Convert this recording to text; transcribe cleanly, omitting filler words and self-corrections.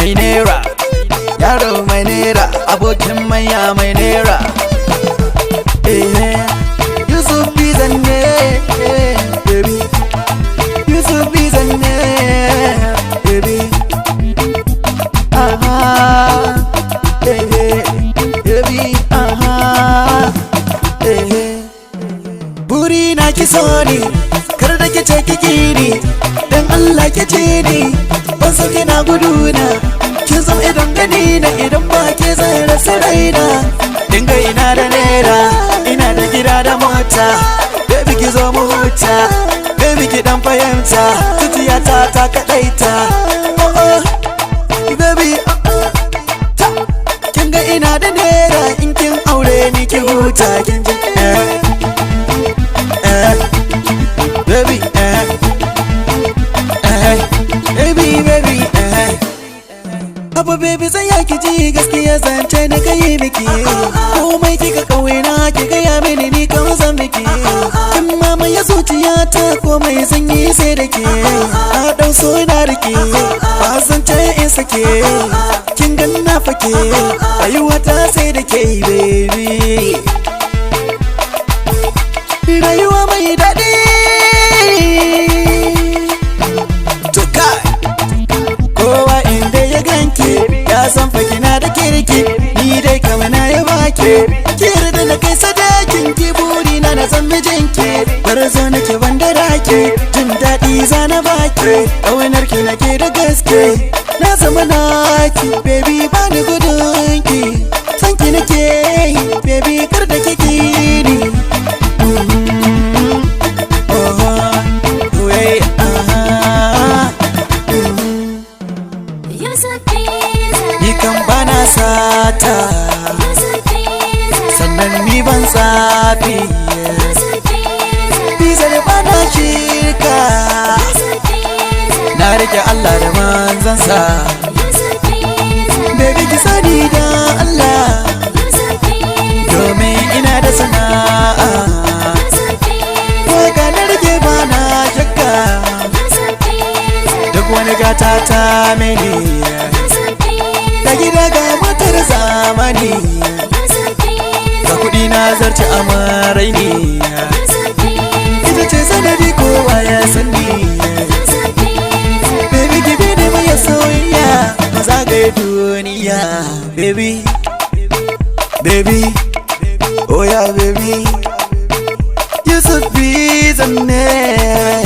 mai naira, yaro mai naira, abokin manya mai naira. Yusuf bizan ne, baby. Yusuf bizan ne, baby. Baby, buri na ki so ni, kar da ki ce ki gini, dan Allah ki ce ni, ban so kina guduna. Kin zo idan gani na, idan ba ke zai rasa raina. Dinga ina da naira, ina da gida da mota, baby ki zo mu huta, baby ki dan fahimta, zuciyata ta kadaita. Baby, kin ga ina da naira, in kin aure ni ki huta, kin ji baby, baby, Abu baby zan yaki ji gaskiya zance na kai miki, komai kika kauna ki gaya mini ni kan zan miki. Kin mamaye zuciyata, komai zan yi sai da ke, na dau so na rike, ba zan ce in sake. Kin gan na fake, rayuwata sai da ke baby. Rayuwa mai daɗi. Kowa inda ya ganki ya san fakina da kirki, ni dai kama na ya baki. Ki yarda na kai sadakin ki, buri na san mijinki, bar zo nake banda rake, jin daɗi zana baki, ƙaunar ki nake da gaske, na zama naki baby, bani gudun ki, san ki nake yi baby, kar da kiki ni. Ni kan bana sata, sannan ni ban tsafi, bizar bana shirka, na rike Allah da manzansa. Baby ki sani da Allah, domin ina da sana'a, waka na rike bana shakka, duk wani gata ta mini, da gida ga matar zamani, ga kudi na zarce amarai ne, ita ce sanadi kowa ya sani. Baby gibi ne mai soyayya, maza ga duniya. Baby, baby, oh yeah baby, Yusuf bizan ne.